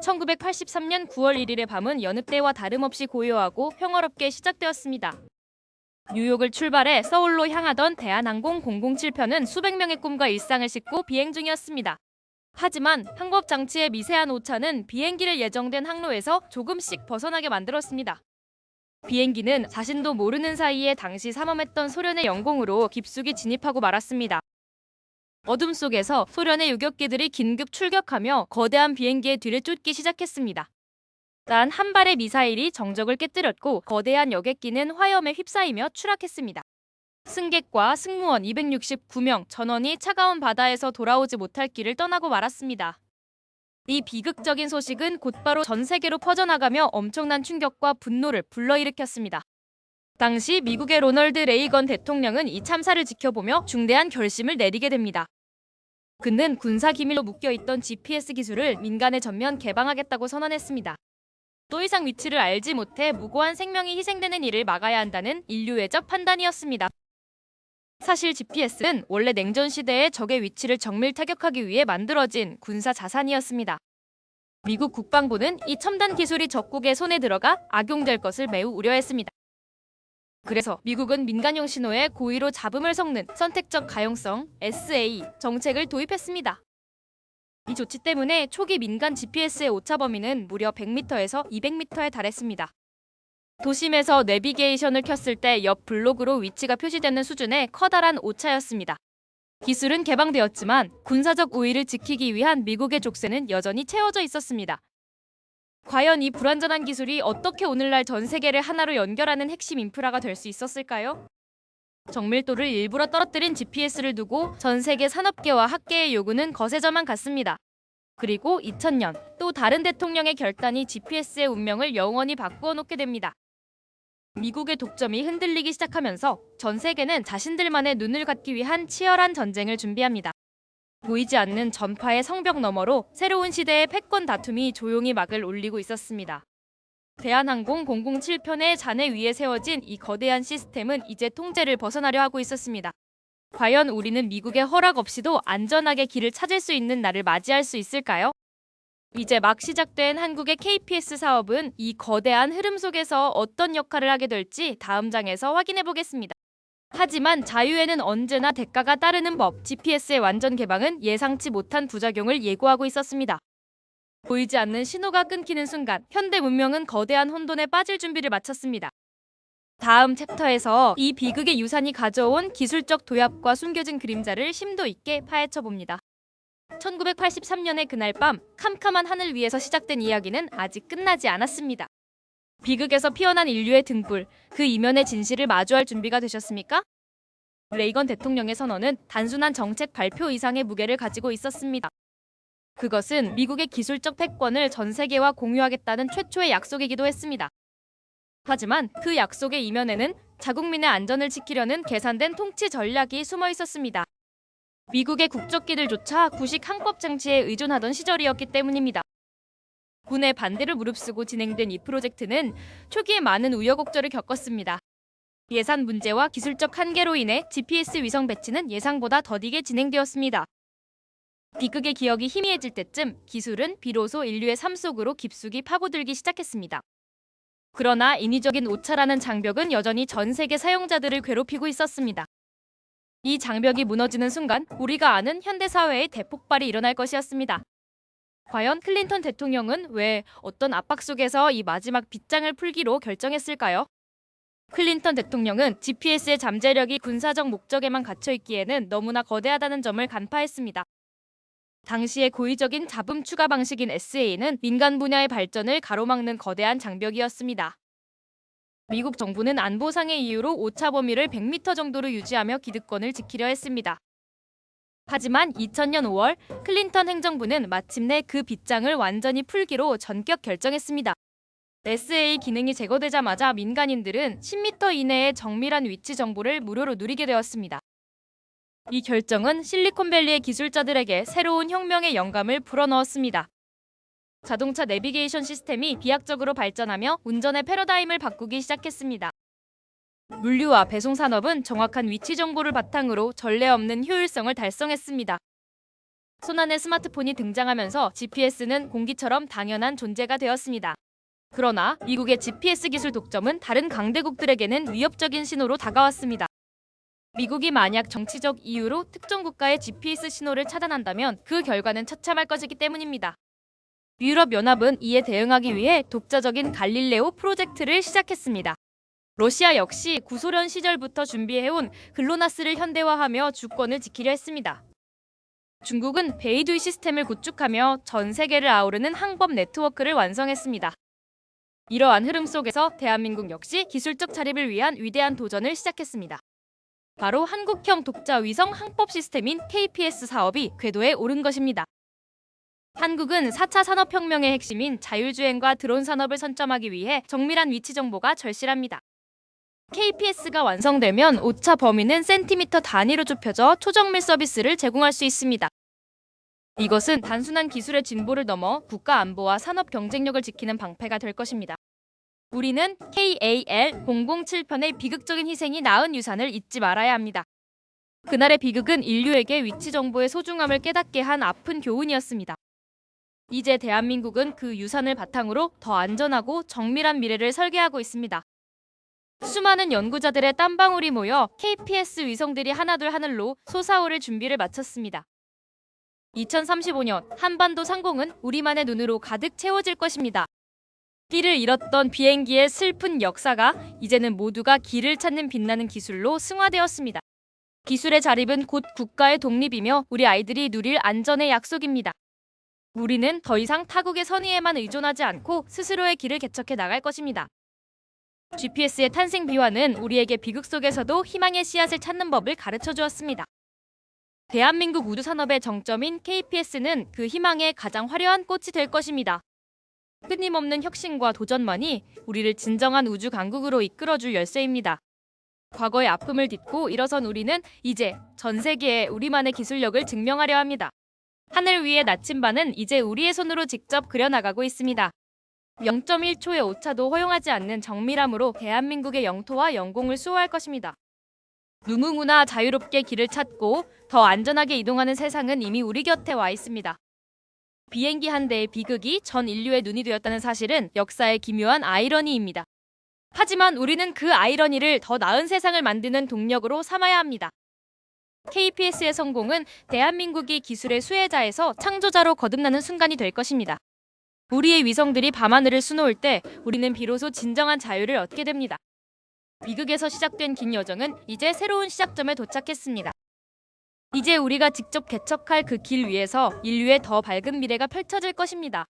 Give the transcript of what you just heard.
1983년 9월 1일의 밤은 여느 때와 다름없이 고요하고 평화롭게 시작되었습니다. 뉴욕을 출발해 서울로 향하던 대한항공 007편은 수백 명의 꿈과 일상을 싣고 비행 중이었습니다. 하지만 항법 장치의 미세한 오차는 비행기를 예정된 항로에서 조금씩 벗어나게 만들었습니다. 비행기는 자신도 모르는 사이에 당시 삼엄했던 소련의 영공으로 깊숙이 진입하고 말았습니다. 어둠 속에서 소련의 유격기들이 긴급 출격하며 거대한 비행기의 뒤를 쫓기 시작했습니다. 단 한 발의 미사일이 정적을 깨뜨렸고 거대한 여객기는 화염에 휩싸이며 추락했습니다. 승객과 승무원 269명 전원이 차가운 바다에서 돌아오지 못할 길을 떠나고 말았습니다. 이 비극적인 소식은 곧바로 전 세계로 퍼져나가며 엄청난 충격과 분노를 불러일으켰습니다. 당시 미국의 로널드 레이건 대통령은 이 참사를 지켜보며 중대한 결심을 내리게 됩니다. 그는 군사 기밀로 묶여있던 GPS 기술을 민간에 전면 개방하겠다고 선언했습니다. 또 이상 위치를 알지 못해 무고한 생명이 희생되는 일을 막아야 한다는 인류애적 판단이었습니다. 사실 GPS는 원래 냉전 시대의 적의 위치를 정밀 타격하기 위해 만들어진 군사 자산이었습니다. 미국 국방부는 이 첨단 기술이 적국의 손에 들어가 악용될 것을 매우 우려했습니다. 그래서 미국은 민간용 신호에 고의로 잡음을 섞는 선택적 가용성 SA 정책을 도입했습니다. 이 조치 때문에 초기 민간 GPS의 오차 범위는 무려 100m에서 200m에 달했습니다. 도심에서 내비게이션을 켰을 때 옆 블록으로 위치가 표시되는 수준의 커다란 오차였습니다. 기술은 개방되었지만 군사적 우위를 지키기 위한 미국의 족쇄는 여전히 채워져 있었습니다. 과연 이 불완전한 기술이 어떻게 오늘날 전 세계를 하나로 연결하는 핵심 인프라가 될 수 있었을까요? 정밀도를 일부러 떨어뜨린 GPS를 두고 전 세계 산업계와 학계의 요구는 거세져만 갔습니다. 그리고 2000년 또 다른 대통령의 결단이 GPS의 운명을 영원히 바꾸어 놓게 됩니다. 미국의 독점이 흔들리기 시작하면서 전 세계는 자신들만의 눈을 갖기 위한 치열한 전쟁을 준비합니다. 보이지 않는 전파의 성벽 너머로 새로운 시대의 패권 다툼이 조용히 막을 올리고 있었습니다. 대한항공 007편의 잔해 위에 세워진 이 거대한 시스템은 이제 통제를 벗어나려 하고 있었습니다. 과연 우리는 미국의 허락 없이도 안전하게 길을 찾을 수 있는 날을 맞이할 수 있을까요? 이제 막 시작된 한국의 KPS 사업은 이 거대한 흐름 속에서 어떤 역할을 하게 될지 다음 장에서 확인해 보겠습니다. 하지만 자유에는 언제나 대가가 따르는 법, GPS의 완전 개방은 예상치 못한 부작용을 예고하고 있었습니다. 보이지 않는 신호가 끊기는 순간 현대 문명은 거대한 혼돈에 빠질 준비를 마쳤습니다. 다음 챕터에서 이 비극의 유산이 가져온 기술적 도약과 숨겨진 그림자를 심도 있게 파헤쳐 봅니다. 1983년의 그날 밤 캄캄한 하늘 위에서 시작된 이야기는 아직 끝나지 않았습니다. 비극에서 피어난 인류의 등불, 그 이면의 진실을 마주할 준비가 되셨습니까? 레이건 대통령의 선언은 단순한 정책 발표 이상의 무게를 가지고 있었습니다. 그것은 미국의 기술적 패권을 전 세계와 공유하겠다는 최초의 약속이기도 했습니다. 하지만 그 약속의 이면에는 자국민의 안전을 지키려는 계산된 통치 전략이 숨어 있었습니다. 미국의 국적기들조차 구식 항법 장치에 의존하던 시절이었기 때문입니다. 군의 반대를 무릅쓰고 진행된 이 프로젝트는 초기에 많은 우여곡절을 겪었습니다. 예산 문제와 기술적 한계로 인해 GPS 위성 배치는 예상보다 더디게 진행되었습니다. 비극의 기억이 희미해질 때쯤 기술은 비로소 인류의 삶 속으로 깊숙이 파고들기 시작했습니다. 그러나 인위적인 오차라는 장벽은 여전히 전 세계 사용자들을 괴롭히고 있었습니다. 이 장벽이 무너지는 순간 우리가 아는 현대사회의 대폭발이 일어날 것이었습니다. 과연 클린턴 대통령은 왜 어떤 압박 속에서 이 마지막 빗장을 풀기로 결정했을까요? 클린턴 대통령은 GPS의 잠재력이 군사적 목적에만 갇혀있기에는 너무나 거대하다는 점을 간파했습니다. 당시의 고의적인 잡음 추가 방식인 SA는 민간 분야의 발전을 가로막는 거대한 장벽이었습니다. 미국 정부는 안보상의 이유로 오차 범위를 100m 정도로 유지하며 기득권을 지키려 했습니다. 하지만 2000년 5월 클린턴 행정부는 마침내 그 빗장을 완전히 풀기로 전격 결정했습니다. SA 기능이 제거되자마자 민간인들은 10m 이내의 정밀한 위치 정보를 무료로 누리게 되었습니다. 이 결정은 실리콘밸리의 기술자들에게 새로운 혁명의 영감을 불어넣었습니다. 자동차 내비게이션 시스템이 비약적으로 발전하며 운전의 패러다임을 바꾸기 시작했습니다. 물류와 배송 산업은 정확한 위치 정보를 바탕으로 전례 없는 효율성을 달성했습니다. 손안의 스마트폰이 등장하면서 GPS는 공기처럼 당연한 존재가 되었습니다. 그러나 미국의 GPS 기술 독점은 다른 강대국들에게는 위협적인 신호로 다가왔습니다. 미국이 만약 정치적 이유로 특정 국가의 GPS 신호를 차단한다면 그 결과는 처참할 것이기 때문입니다. 유럽연합은 이에 대응하기 위해 독자적인 갈릴레오 프로젝트를 시작했습니다. 러시아 역시 구소련 시절부터 준비해온 글로나스를 현대화하며 주권을 지키려 했습니다. 중국은 베이두이 시스템을 구축하며 전 세계를 아우르는 항법 네트워크를 완성했습니다. 이러한 흐름 속에서 대한민국 역시 기술적 자립을 위한 위대한 도전을 시작했습니다. 바로 한국형 독자 위성 항법 시스템인 KPS 사업이 궤도에 오른 것입니다. 한국은 4차 산업혁명의 핵심인 자율주행과 드론 산업을 선점하기 위해 정밀한 위치 정보가 절실합니다. KPS가 완성되면 오차 범위는 센티미터 단위로 좁혀져 초정밀 서비스를 제공할 수 있습니다. 이것은 단순한 기술의 진보를 넘어 국가 안보와 산업 경쟁력을 지키는 방패가 될 것입니다. 우리는 KAL007편의 비극적인 희생이 낳은 유산을 잊지 말아야 합니다. 그날의 비극은 인류에게 위치 정보의 소중함을 깨닫게 한 아픈 교훈이었습니다. 이제 대한민국은 그 유산을 바탕으로 더 안전하고 정밀한 미래를 설계하고 있습니다. 수많은 연구자들의 땀방울이 모여 KPS 위성들이 하나둘 하늘로 솟아오를 준비를 마쳤습니다. 2035년 한반도 상공은 우리만의 눈으로 가득 채워질 것입니다. 길을 잃었던 비행기의 슬픈 역사가 이제는 모두가 길을 찾는 빛나는 기술로 승화되었습니다. 기술의 자립은 곧 국가의 독립이며 우리 아이들이 누릴 안전의 약속입니다. 우리는 더 이상 타국의 선의에만 의존하지 않고 스스로의 길을 개척해 나갈 것입니다. GPS의 탄생 비화는 우리에게 비극 속에서도 희망의 씨앗을 찾는 법을 가르쳐 주었습니다. 대한민국 우주산업의 정점인 KPS는 그 희망의 가장 화려한 꽃이 될 것입니다. 끊임없는 혁신과 도전만이 우리를 진정한 우주 강국으로 이끌어줄 열쇠입니다. 과거의 아픔을 딛고 일어선 우리는 이제 전 세계에 우리만의 기술력을 증명하려 합니다. 하늘 위의 나침반은 이제 우리의 손으로 직접 그려나가고 있습니다. 0.1초의 오차도 허용하지 않는 정밀함으로 대한민국의 영토와 영공을 수호할 것입니다. 무궁무나 자유롭게 길을 찾고 더 안전하게 이동하는 세상은 이미 우리 곁에 와 있습니다. 비행기 한 대의 비극이 전 인류의 눈이 되었다는 사실은 역사의 기묘한 아이러니입니다. 하지만 우리는 그 아이러니를 더 나은 세상을 만드는 동력으로 삼아야 합니다. KPS의 성공은 대한민국이 기술의 수혜자에서 창조자로 거듭나는 순간이 될 것입니다. 우리의 위성들이 밤하늘을 수놓을 때 우리는 비로소 진정한 자유를 얻게 됩니다. 비극에서 시작된 긴 여정은 이제 새로운 시작점에 도착했습니다. 이제 우리가 직접 개척할 그 길 위에서 인류의 더 밝은 미래가 펼쳐질 것입니다.